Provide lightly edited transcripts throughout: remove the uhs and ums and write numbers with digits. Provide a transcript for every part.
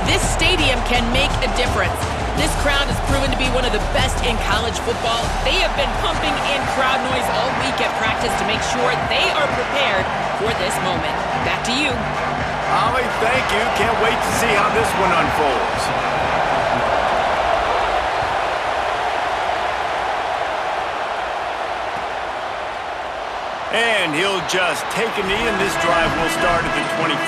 This stadium can make a difference. This crowd has proven to be one of the best in college football. They have been pumping in crowd noise all week at practice to make sure they are prepared for this moment. Back to you. Ollie, thank you. Can't wait to see how this one unfolds. And he'll just take a knee, and this drive will start at the 25.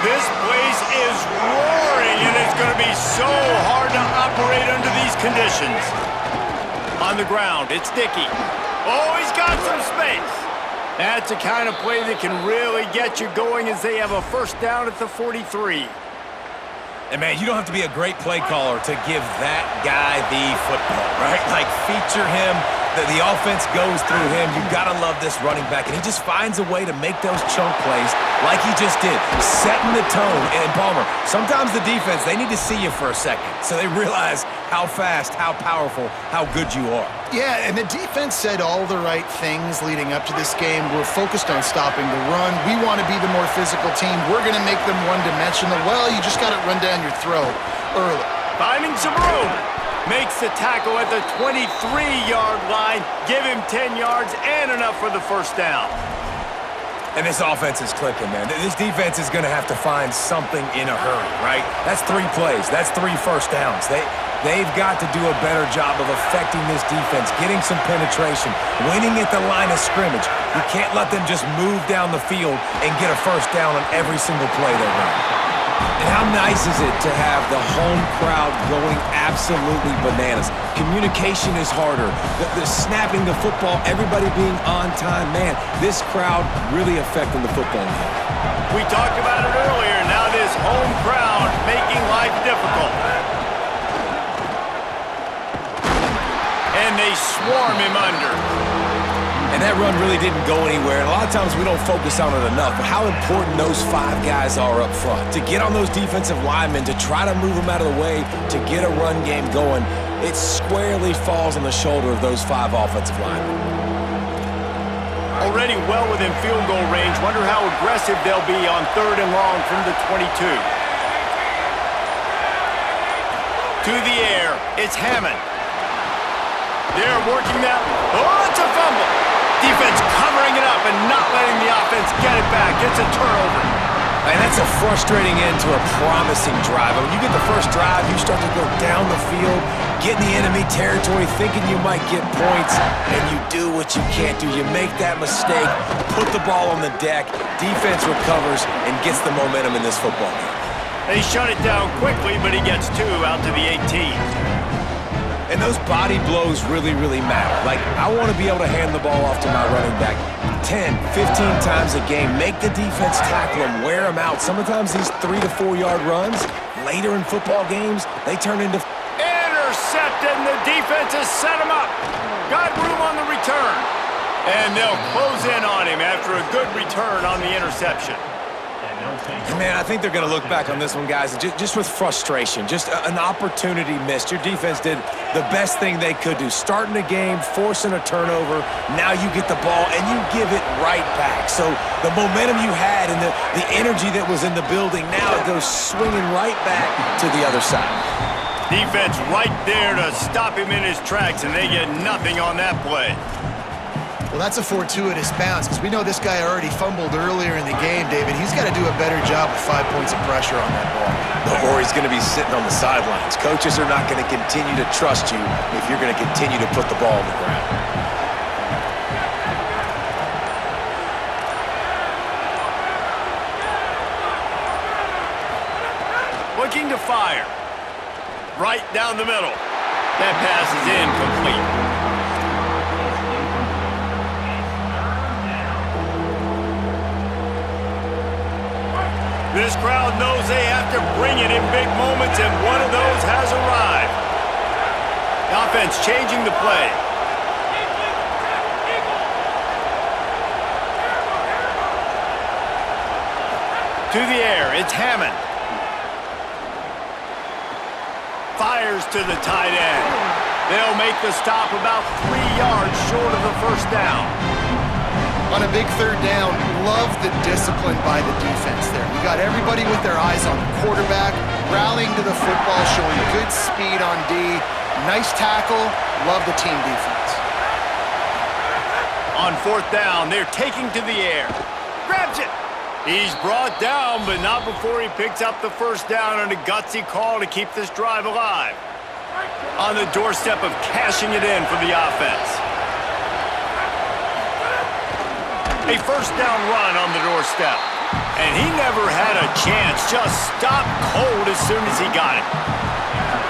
This place is roaring, and it's going to be so hard to operate under these conditions. On the ground, it's Dickey. Oh, he's got some space. That's the kind of play that can really get you going as they have a first down at the 43. And, man, you don't have to be a great play caller to give that guy the football, right? Like, feature him. The offense goes through him. You've got to love this running back. And he just finds a way to make those chunk plays like he just did, setting the tone. And, Palmer, sometimes the defense, they need to see you for a second so they realize how fast, how powerful, how good you are. Yeah, and the defense said all the right things leading up to this game. We're focused on stopping the run. We want to be the more physical team. We're going to make them one-dimensional. Well, you just got to run down your throat early. Finding some room. Makes the tackle at the 23-yard line. Give him 10 yards and enough for the first down. And this offense is clicking, man. This defense is going to have to find something in a hurry, right? That's 3 plays. That's 3 first downs. They've got to do a better job of affecting this defense, getting some penetration, winning at the line of scrimmage. You can't let them just move down the field and get a first down on every single play they run. And how nice is it to have the home crowd going absolutely bananas? Communication is harder. The snapping the football, everybody being on time. Man, this crowd really affecting the football game. We talked about it earlier. Now this home crowd making life difficult. And they swarm him under. And that run really didn't go anywhere. And a lot of times we don't focus on it enough, but how important those 5 guys are up front. To get on those defensive linemen, to try to move them out of the way, to get a run game going, it squarely falls on the shoulder of those 5 offensive linemen. Already well within field goal range. Wonder how aggressive they'll be on 3rd and long from the 22. To the air, it's Hammond. They're working that. Oh, it's a fumble. Defense covering it up and not letting the offense get it back. It's a turnover. And that's a frustrating end to a promising drive. When you get the first drive, you start to go down the field, get in the enemy territory, thinking you might get points, and you do what you can't do. You make that mistake, put the ball on the deck, defense recovers, and gets the momentum in this football game. They shut it down quickly, but he gets 2 out to the 18. And those body blows really, really matter. Like, I want to be able to hand the ball off to my running back 10, 15 times a game. Make the defense tackle him, wear him out. Sometimes these 3 to 4 yard runs, later in football games, they turn into... Intercepted, and the defense has set him up. Got room on the return. And they'll close in on him after a good return on the interception. Man, I think they're going to look back on this one, guys, just with frustration, just an opportunity missed. Your defense did the best thing they could do, starting a game, forcing a turnover. Now you get the ball, and you give it right back. So the momentum you had and the energy that was in the building, now it goes swinging right back to the other side. Defense right there to stop him in his tracks, and they get nothing on that play. Well, that's a fortuitous bounce because we know this guy already fumbled earlier in the game, David. He's got to do a better job with 5 points of pressure on that ball. Or he's going to be sitting on the sidelines. Coaches are not going to continue to trust you if you're going to continue to put the ball on the ground. Looking to fire. Right down the middle. That pass is incomplete. This crowd knows they have to bring it in big moments, and one of those has arrived. The offense changing the play. To the air, it's Hammond. Fires to the tight end. They'll make the stop about 3 yards short of the first down. On a big third down, love the discipline by the defense there. You got everybody with their eyes on the quarterback, rallying to the football, showing good speed on D. Nice tackle. Love the team defense. On fourth down, they're taking to the air. Grabs it. He's brought down, but not before he picks up the first down on a gutsy call to keep this drive alive. On the doorstep of cashing it in for the offense. A first down run on the doorstep. And he never had a chance, just stopped cold as soon as he got it.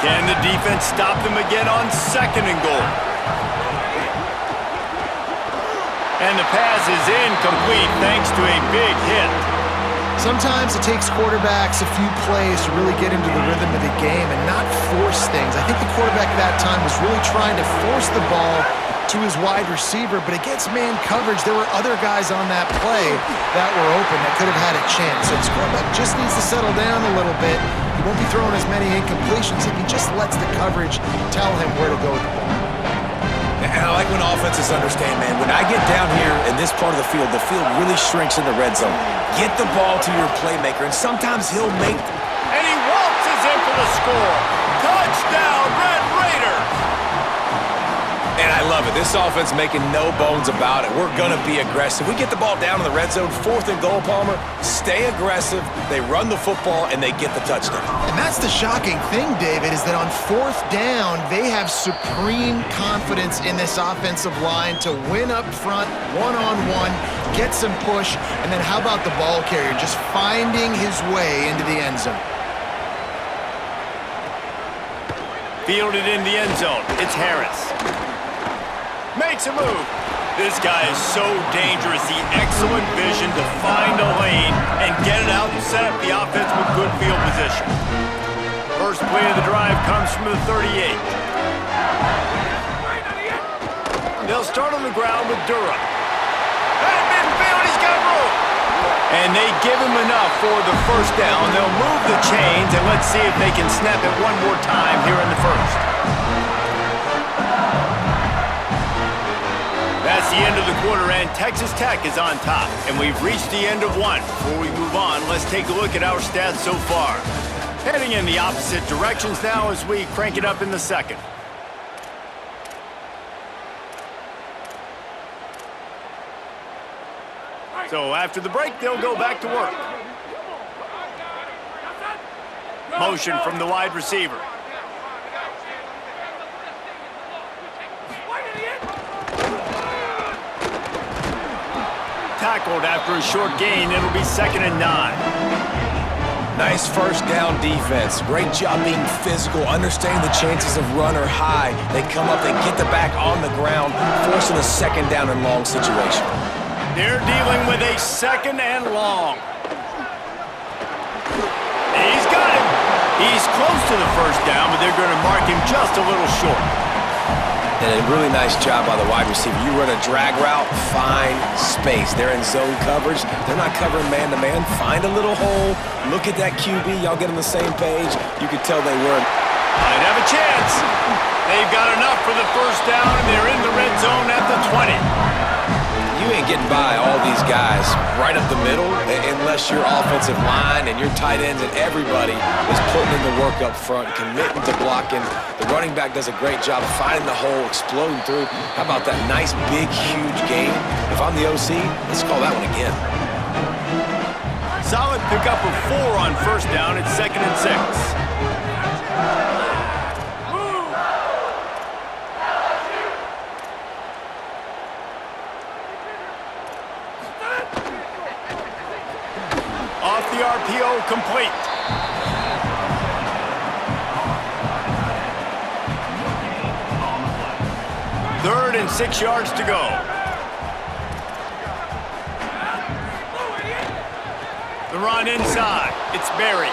Can the defense stop them again on second and goal? And the pass is incomplete thanks to a big hit. Sometimes it takes quarterbacks a few plays to really get into the rhythm of the game and not force things. I think the quarterback that time was really trying to force the ball to his wide receiver, but against man coverage, there were other guys on that play that were open that could have had a chance. So this quarterback just needs to settle down a little bit. He won't be throwing as many incompletions if he just lets the coverage tell him where to go with the ball. And I like when offenses understand, man, when I get down here in this part of the field really shrinks in the red zone. Get the ball to your playmaker, and sometimes he'll make... And he waltzes in for the score. Touchdown, Red Raiders! And I love it. This offense making no bones about it. We're going to be aggressive. We get the ball down in the red zone, fourth and goal, Palmer. Stay aggressive. They run the football, and they get the touchdown. And that's the shocking thing, David, is that on fourth down, they have supreme confidence in this offensive line to win up front, one-on-one, get some push, and then how about the ball carrier just finding his way into the end zone? Fielded in the end zone. It's Harris. Makes a move. This guy is so dangerous. The excellent vision to find a lane and get it out and set up the offense with good field position. First play of the drive comes from the 38. They'll start on the ground with Durham. At midfield, he's got room. And they give him enough for the first down. They'll move the chains, and let's see if they can snap it one more time here in the first. That's the end of the quarter, and Texas Tech is on top. And we've reached the end of one. Before we move on, let's take a look at our stats so far. Heading in the opposite directions now as we crank it up in the second. So after the break, they'll go back to work. Motion from the wide receiver. Tackled after a short gain. It'll be 2nd and 9. Nice first down defense. Great job being physical, understanding the chances of run are high. They come up, they get the back on the ground, forcing a second down and long situation. They're dealing with a 2nd and long. He's got him. He's close to the first down, but they're going to mark him just a little short. And a really nice job by the wide receiver. You run a drag route, find space. They're in zone coverage. They're not covering man-to-man. Find a little hole. Look at that QB. Y'all get on the same page. You could tell they were. Might have a chance. They've got enough for the first down, and they're in the red zone at the 20. You ain't getting by all these guys right up the middle unless your offensive line and your tight ends and everybody is putting in the work up front, committing to blocking. The running back does a great job of finding the hole, exploding through. How about that nice, big, huge game? If I'm the OC, let's call that one again. Solid pickup of 4 on first down. It's 2nd and 6. Off the RPO, complete. Third and 6 yards to go. The run inside. It's Berry.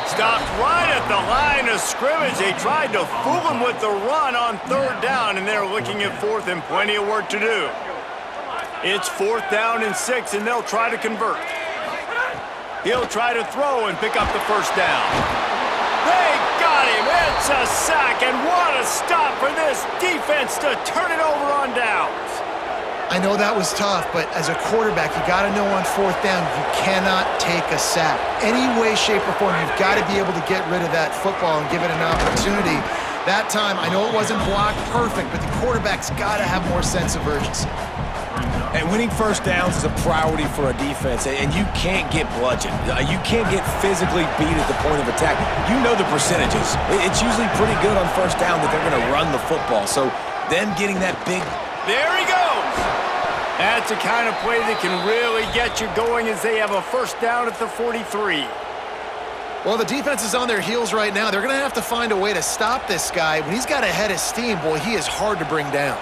Stopped right at the line of scrimmage. They tried to fool him with the run on 3rd down, and they're looking at 4th and plenty of work to do. It's 4th down and 6, and they'll try to convert. He'll try to throw and pick up the first down. They got him, and Gets a sack, and what a stop for this defense to turn it over on downs. I know that was tough, but as a quarterback, you got to know on fourth down, you cannot take a sack. Any way, shape, or form, you've got to be able to get rid of that football and give it an opportunity. That time, I know it wasn't blocked perfect, but the quarterback's got to have more sense of urgency. And winning first downs is a priority for a defense, and you can't get bludgeoned. You can't get physically beat at the point of attack. You know the percentages. It's usually pretty good on first down that they're going to run the football. So them getting that big... There he goes! That's the kind of play that can really get you going as they have a first down at the 43. Well, the defense is on their heels right now. They're going to have to find a way to stop this guy. When he's got a head of steam, boy, he is hard to bring down.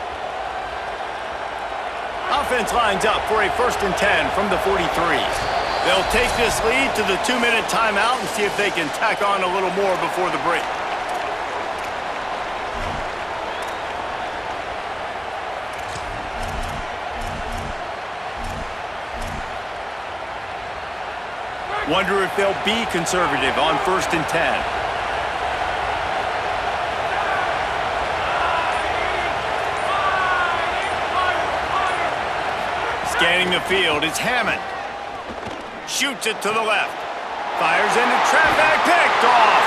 Offense lines up for a 1st and 10 from the 43. They'll take this lead to the 2-minute timeout and see if they can tack on a little more before the break. Wonder if they'll be conservative on 1st and 10. Scanning the field, it's Hammond. Shoots it to the left. Fires into traffic, picked off.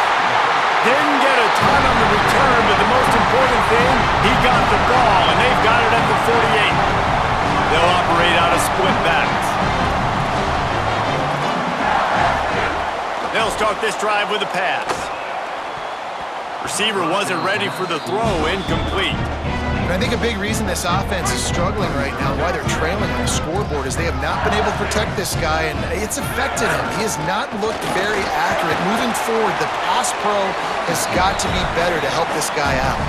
Didn't get a ton on the return, but the most important thing, he got the ball, and they've got it at the 48. They'll operate out of split backs. They'll start this drive with a pass. Receiver wasn't ready for the throw, incomplete. And I think a big reason this offense is struggling right now, why they're trailing on the scoreboard, is they have not been able to protect this guy, and it's affected him. He has not looked very accurate. Moving forward, the pass pro has got to be better to help this guy out.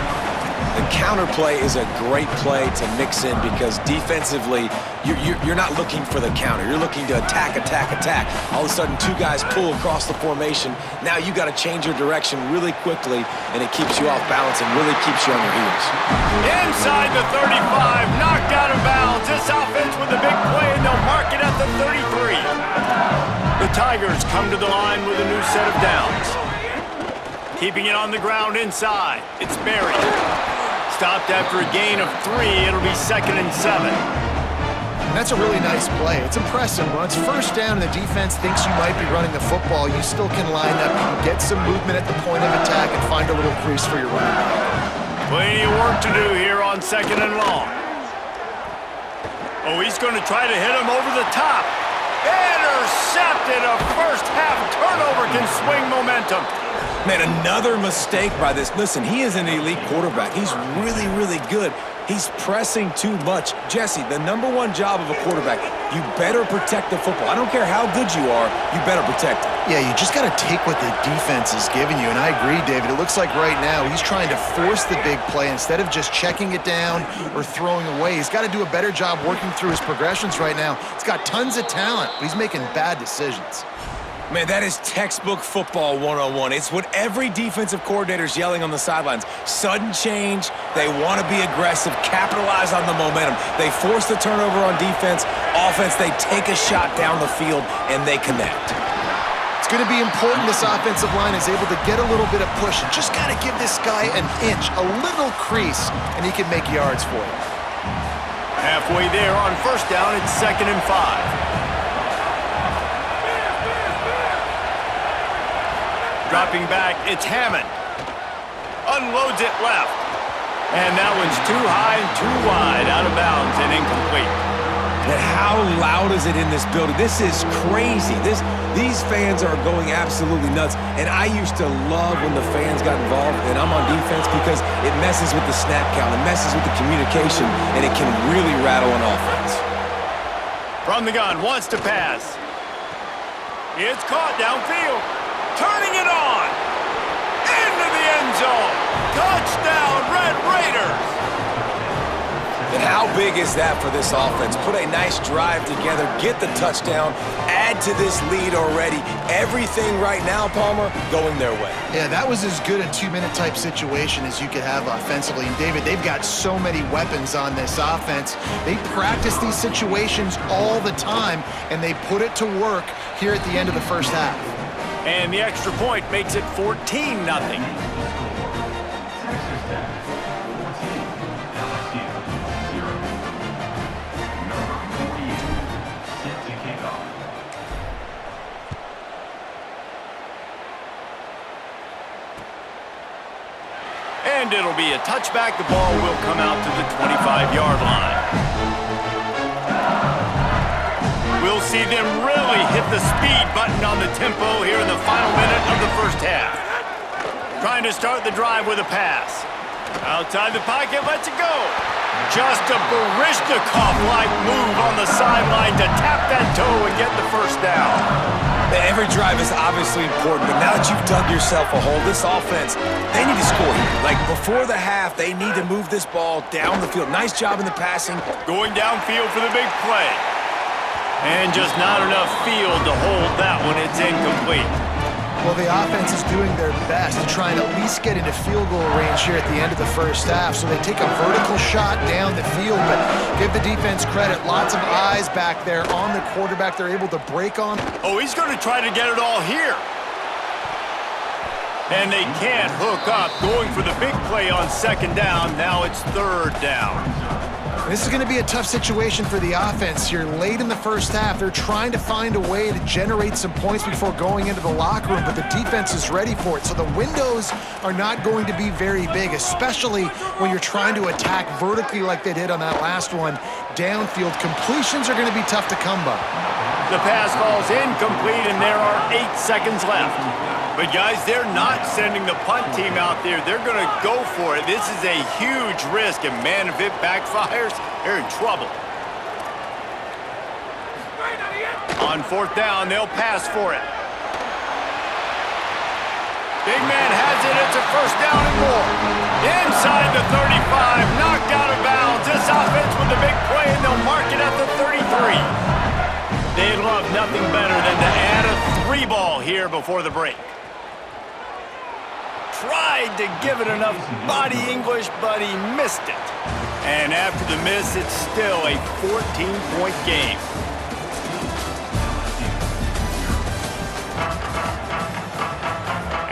The counter play is a great play to mix in because defensively, you're not looking for the counter. You're looking to attack, attack, attack. All of a sudden, 2 guys pull across the formation. Now you got to change your direction really quickly, and it keeps you off balance and really keeps you on your heels. Inside the 35, knocked out of bounds. This offense with a big play, and they'll mark it at the 33. The Tigers come to the line with a new set of downs. Keeping it on the ground inside. It's Berry. Stopped after a gain of 3. It'll be 2nd and 7. And that's a really nice play. It's impressive. When it's first down and the defense thinks you might be running the football, you still can line up, you can get some movement at the point of attack and find a little crease for your running back. Plenty of work to do here on 2nd and long. Oh, he's going to try to hit him over the top. Intercepted. A first-half turnover can swing momentum. Man, another mistake by this. Listen, he is an elite quarterback. He's really, really good. He's pressing too much. Jesse, the #1 job of a quarterback, you better protect the football. I don't care how good you are, you better protect it. Yeah, you just got to take what the defense is giving you, and I agree, David. It looks like right now he's trying to force the big play instead of just checking it down or throwing away. He's got to do a better job working through his progressions right now. He's got tons of talent, but he's making bad decisions. Man, that is textbook football 101. It's what every defensive coordinator is yelling on the sidelines. Sudden change, they want to be aggressive, capitalize on the momentum. They force the turnover on defense. Offense, they take a shot down the field, and they connect. It's going to be important this offensive line is able to get a little bit of push. You just got to give this guy an inch, a little crease, and he can make yards for you. Halfway there on first down, it's 2nd and 5. Dropping back, it's Hammond. Unloads it left. And that one's too high and too wide, out of bounds and incomplete. And how loud is it in this building? This is crazy. These fans are going absolutely nuts. And I used to love when the fans got involved, and I'm on defense because it messes with the snap count, it messes with the communication, and it can really rattle an offense. From the gun, wants to pass. It's caught downfield. Turning it on. Into the end zone. Touchdown, Red Raiders. And how big is that for this offense? Put a nice drive together, get the touchdown, add to this lead already. Everything right now, Palmer, going their way. Yeah, that was as good a 2-minute type situation as you could have offensively. And David, they've got so many weapons on this offense. They practice these situations all the time, and they put it to work here at the end of the first half. And the extra point makes it 14-0. And it'll be a touchback. The ball will come out to the 25-yard line. We'll see them really hit the speed button on the tempo here in the final minute of the first half. Trying to start the drive with a pass. Outside the pocket, lets it go. Just a Baryshnikov-like move on the sideline to tap that toe and get the first down. Every drive is obviously important, but now that you've dug yourself a hole, this offense, they need to score here. Like, before the half, they need to move this ball down the field. Nice job in the passing. Going downfield for the big play. And just not enough field to hold that one. It's incomplete. Well, the offense is doing their best to try and at least get into field goal range here at the end of the first half. So they take a vertical shot down the field, but give the defense credit. Lots of eyes back there on the quarterback. They're able to break on. Oh, he's going to try to get it all here. And they can't hook up. Going for the big play on second down. Now it's third down. This is going to be a tough situation for the offense here. Late in the first half, they're trying to find a way to generate some points before going into the locker room, but the defense is ready for it. So the windows are not going to be very big, especially when you're trying to attack vertically like they did on that last one. Downfield completions are going to be tough to come by. The pass falls incomplete, and there are 8 seconds left. But, guys, they're not sending the punt team out there. They're going to go for it. This is a huge risk, and, man, if it backfires, they're in trouble. On fourth down, they'll pass for it. Big man has it. It's a first down and more. Inside the 35, knocked out of bounds. This offense with the big play, and they'll mark it at the 33. They'd love nothing better than to add a 3-ball here before the break. Tried to give it enough body English, but he missed it. And after the miss, it's still a 14-point game.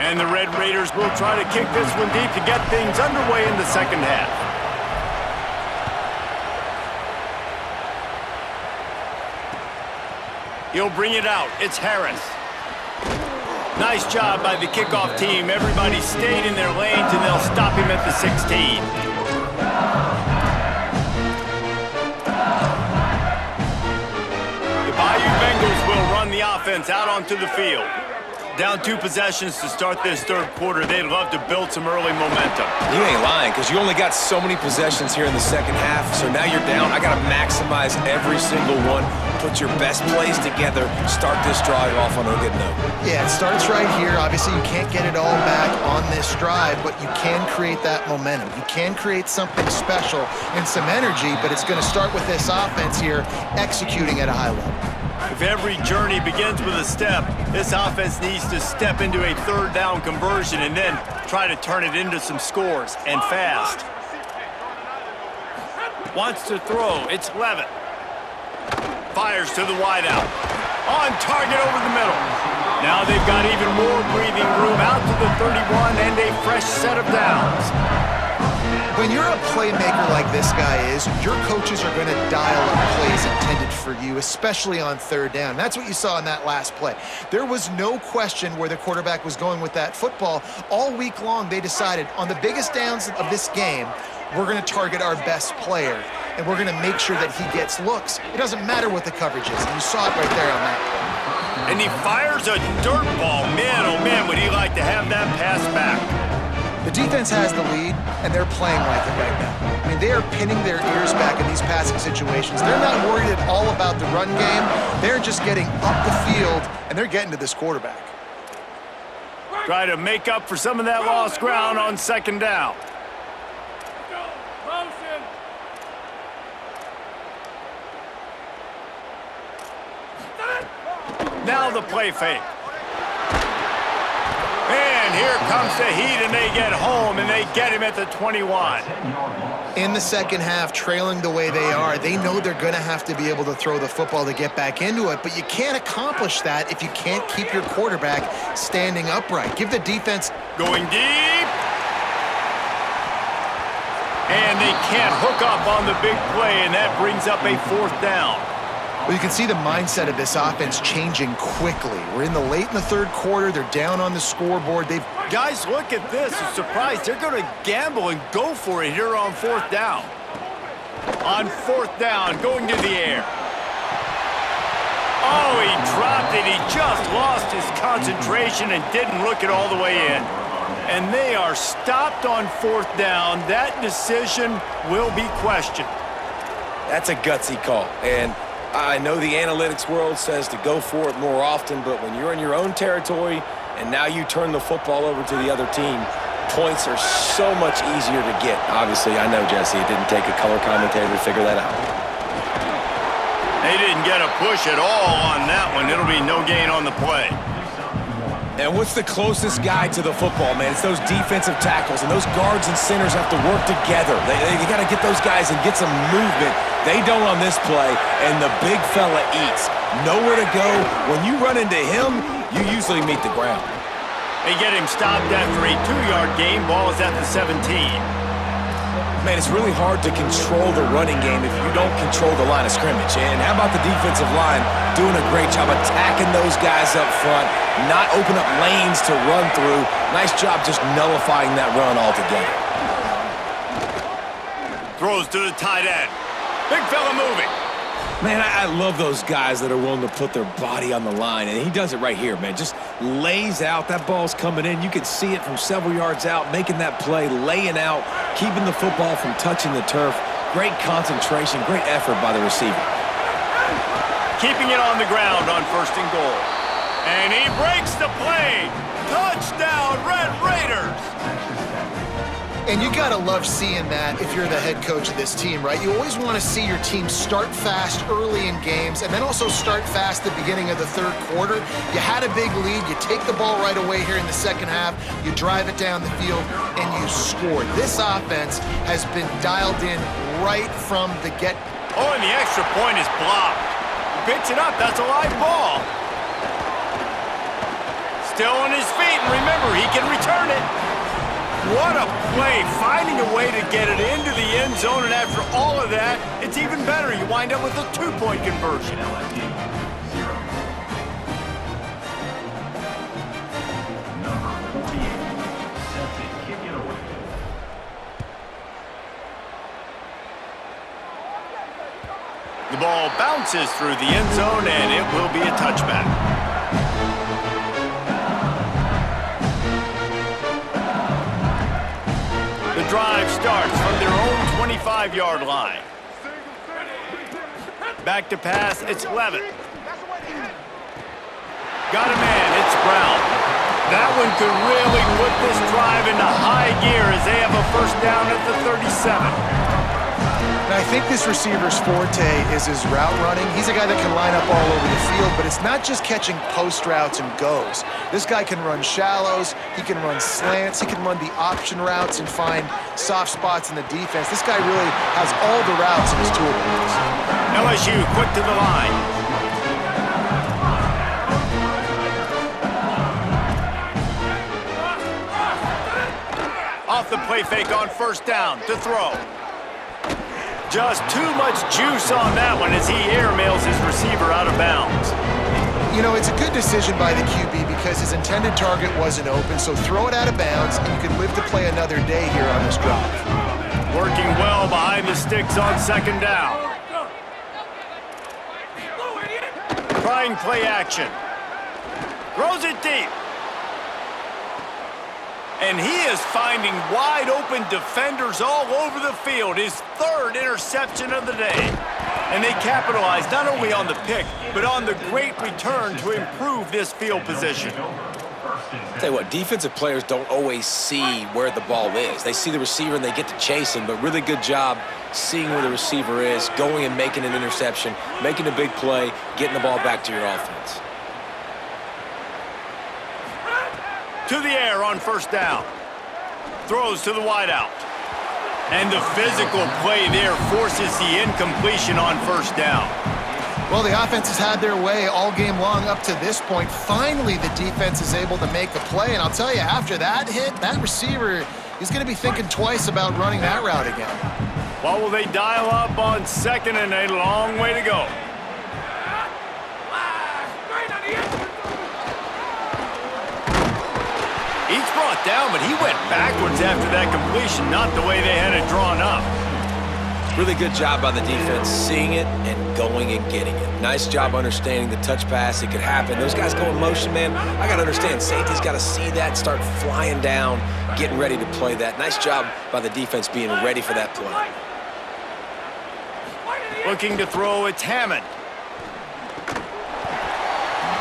And the Red Raiders will try to kick this one deep to get things underway in the second half. He'll bring it out. It's Harris. Nice job by the kickoff team. Everybody stayed in their lanes, and they'll stop him at the 16. The Bayou Bengals will run the offense out onto the field. Down 2 possessions to start this third quarter. They'd love to build some early momentum. You ain't lying, because you only got so many possessions here in the second half, so now you're down. I got to maximize every single one. Put your best plays together. Start this drive off on a good note. Yeah, it starts right here. Obviously, you can't get it all back on this drive, but you can create that momentum. You can create something special and some energy, but it's going to start with this offense here executing at a high level. If every journey begins with a step, this offense needs to step into a third down conversion and then try to turn it into some scores, and fast. Wants to throw. It's Levitt. Fires to the wideout. On target over the middle. Now they've got even more breathing room out to the 31 and a fresh set of downs. When you're a playmaker like this guy is, your coaches are going to dial up plays intended for you, especially on third down. That's what you saw in that last play. There was no question where the quarterback was going with that football. All week long, they decided on the biggest downs of this game, we're going to target our best player, and we're going to make sure that he gets looks. It doesn't matter what the coverage is, and you saw it right there on that play. And he fires a dirt ball. Man, oh man, would he like to have that pass back. The defense has the lead, and they're playing like it right now. I mean, they are pinning their ears back in these passing situations. They're not worried at all about the run game. They're just getting up the field, and they're getting to this quarterback. Try to make up for some of that lost ground on second down. Now the play fake. And here comes the heat, and they get home, and they get him at the 21. In the second half, trailing the way they are, they know they're going to have to be able to throw the football to get back into it, but you can't accomplish that if you can't keep your quarterback standing upright. Give the defense... Going deep. And they can't hook up on the big play, and that brings up a fourth down. Well, you can see the mindset of this offense changing quickly. We're in the third quarter. They're down on the scoreboard. Guys, look at this. I'm surprised. They're going to gamble and go for it here on fourth down. On fourth down, going to the air. Oh, he dropped it. He just lost his concentration and didn't look it all the way in. And they are stopped on fourth down. That decision will be questioned. That's a gutsy call. And I know the analytics world says to go for it more often, but when you're in your own territory and now you turn the football over to the other team, points are so much easier to get. Obviously, I know, Jesse, it didn't take a color commentator to figure that out. They didn't get a push at all on that one. It'll be no gain on the play. And what's the closest guy to the football, man? It's those defensive tackles, and those guards and centers have to work together. They got to get those guys and get some movement. They don't on this play, and the big fella eats. Nowhere to go. When you run into him, you usually meet the ground. They get him stopped after a 2-yard gain. Ball is at the 17. Man, it's really hard to control the running game if you don't control the line of scrimmage. And how about the defensive line doing a great job attacking those guys up front, not open up lanes to run through. Nice job just nullifying that run altogether. Throws to the tight end. Big fella moving. Man, I love those guys that are willing to put their body on the line, and he does it right here, man. Just lays out. That ball's coming in. You can see it from several yards out, making that play, laying out, keeping the football from touching the turf. Great concentration, great effort by the receiver. Keeping it on the ground on first and goal. And he breaks the play. Touchdown, Red Raiders. And you got to love seeing that if you're the head coach of this team, right? You always want to see your team start fast early in games and then also start fast at the beginning of the third quarter. You had a big lead. You take the ball right away here in the second half. You drive it down the field, and you score. This offense has been dialed in right from the get. Oh, and the extra point is blocked. He picks it up. That's a live ball. Still on his feet, and remember, he can return it. What a play, finding a way to get it into the end zone, and after all of that, it's even better. You wind up with a 2-point conversion. The ball bounces through the end zone, and it will be a touchback. Drive starts from their own 25-yard line. Back to pass, it's Levitt. Got a man, it's Brown. That one could really put this drive into high gear as they have a first down at the 37. And I think this receiver's forte is his route running. He's a guy that can line up all over the field, but it's not just catching post routes and goes. This guy can run shallows, he can run slants, he can run the option routes and find soft spots in the defense. This guy really has all the routes in his toolbox. LSU quick to the line. Off the play fake on first down to throw. Just too much juice on that one as he airmails his receiver out of bounds. You know, it's a good decision by the QB because his intended target wasn't open, so throw it out of bounds, and you can live to play another day here on this drive. Working well behind the sticks on second down. Trying play action. Throws it deep. And he is finding wide-open defenders all over the field. His third interception of the day. And they capitalize not only on the pick, but on the great return to improve this field position. I'll tell you what, defensive players don't always see where the ball is. They see the receiver and they get to chase him, but really good job seeing where the receiver is, going and making an interception, making a big play, getting the ball back to your offense. To the air on first down. Throws to the wideout. And the physical play there forces the incompletion on first down. Well, the offense has had their way all game long up to this point. Finally, the defense is able to make a play. And I'll tell you, after that hit, that receiver is going to be thinking twice about running that route again. What will they dial up on second and a long way to go? He's brought down, but he went backwards after that completion, not the way they had it drawn up. Really good job by the defense, seeing it and going and getting it. Nice job understanding the touch pass. It could happen. Those guys go in motion, man. I got to understand, safety's got to see that, start flying down, getting ready to play that. Nice job by the defense being ready for that play. Looking to throw, it's Hammond.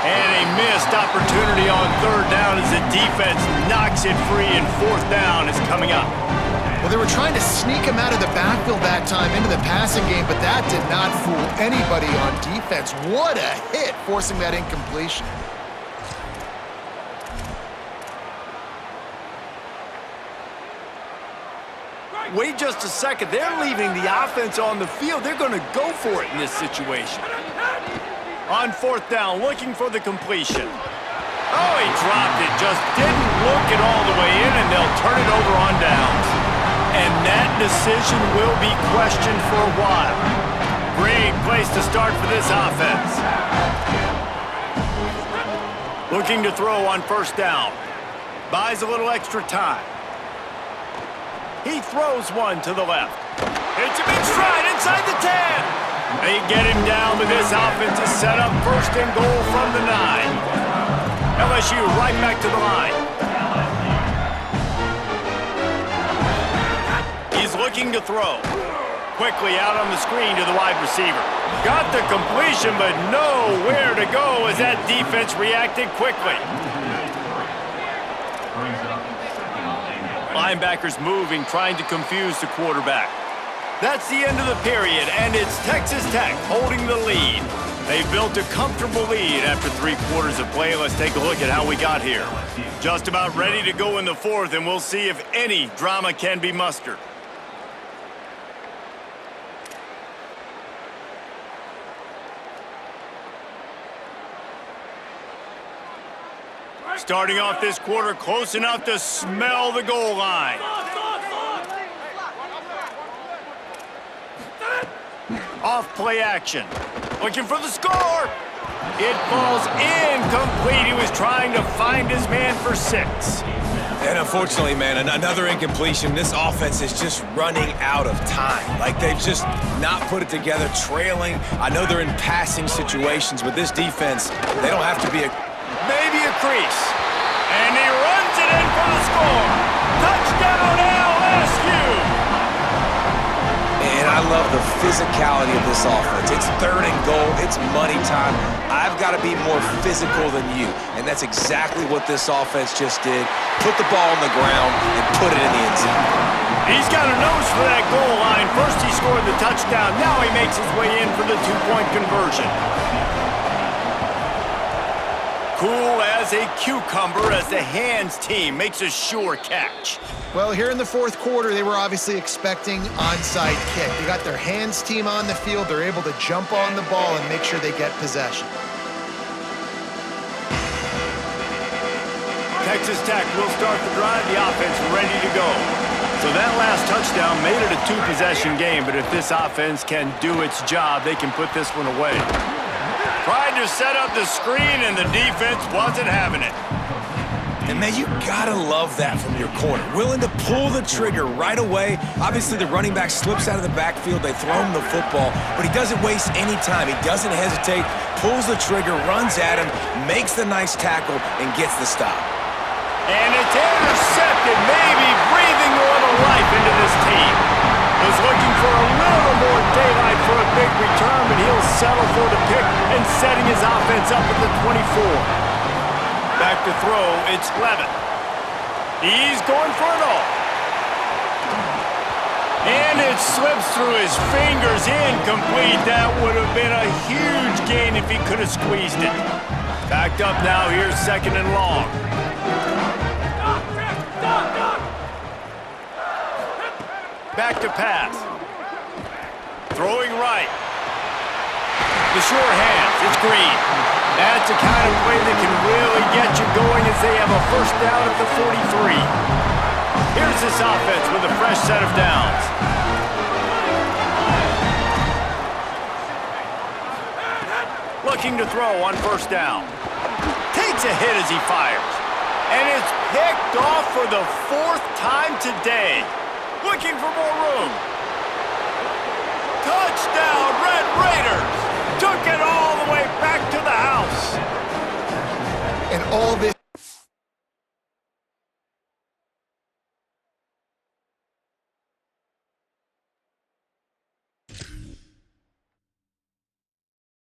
And a missed opportunity on third down as the defense knocks it free, and fourth down is coming up. Well, they were trying to sneak him out of the backfield that time into the passing game, but that did not fool anybody on defense. What a hit, forcing that incompletion. Wait just a second. They're leaving the offense on the field. They're going to go for it in this situation. On fourth down, looking for the completion. Oh, he dropped it. Just didn't look it all the way in, and they'll turn it over on downs. And that decision will be questioned for a while. Great place to start for this offense. Looking to throw on first down. Buys a little extra time. He throws one to the left. It's a big stride inside the 10. They get him down, but this offense is set up first and goal from the 9. LSU right back to the line. He's looking to throw. Quickly out on the screen to the wide receiver. Got the completion, but nowhere to go as that defense reacted quickly. Linebackers moving, trying to confuse the quarterback. That's the end of the period, and it's Texas Tech holding the lead. They've built a comfortable lead after 3 quarters of play. Let's take a look at how we got here. Just about ready to go in the fourth, and we'll see if any drama can be mustered. Starting off this quarter close enough to smell the goal line. Off play action. Looking for the score. It falls incomplete. He was trying to find his man for 6. And unfortunately, man, another incompletion. This offense is just running out of time. Like, they've just not put it together, trailing. I know they're in passing situations, but this defense, they don't have to be maybe a crease. And he runs it in for the score. Touchdown, LSU! And I love the physicality of this offense. It's 3rd and goal. It's money time. I've got to be more physical than you. And that's exactly what this offense just did. Put the ball on the ground and put it in the end zone. He's got a nose for that goal line. First he scored the touchdown. Now he makes his way in for the 2-point conversion. Cool as a cucumber as the hands team makes a sure catch. Well, here in the fourth quarter, they were obviously expecting onside kick. They got their hands team on the field. They're able to jump on the ball and make sure they get possession. Texas Tech will start the drive. The offense ready to go. So that last touchdown made it a 2-possession game, but if this offense can do its job, they can put this one away. Tried to set up the screen, and the defense wasn't having it. And, man, you gotta love that from your corner. Willing to pull the trigger right away. Obviously, the running back slips out of the backfield. They throw him the football, but he doesn't waste any time. He doesn't hesitate, pulls the trigger, runs at him, makes the nice tackle, and gets the stop. And it's intercepted, maybe breathing a little life into this team. Was looking for a little more daylight for a big return, but he'll settle for the pick and setting his offense up at the 24. Back to throw, it's Levitt. He's going for it all. And it slips through his fingers, incomplete. That would have been a huge gain if he could have squeezed it. Backed up now, here's 2nd and long. Back to pass. Throwing right. The sure hands, it's Green. That's the kind of play that can really get you going as they have a first down at the 43. Here's this offense with a fresh set of downs. Looking to throw on first down. Takes a hit as he fires. And it's picked off for the 4th time today. Looking for more room. Touchdown!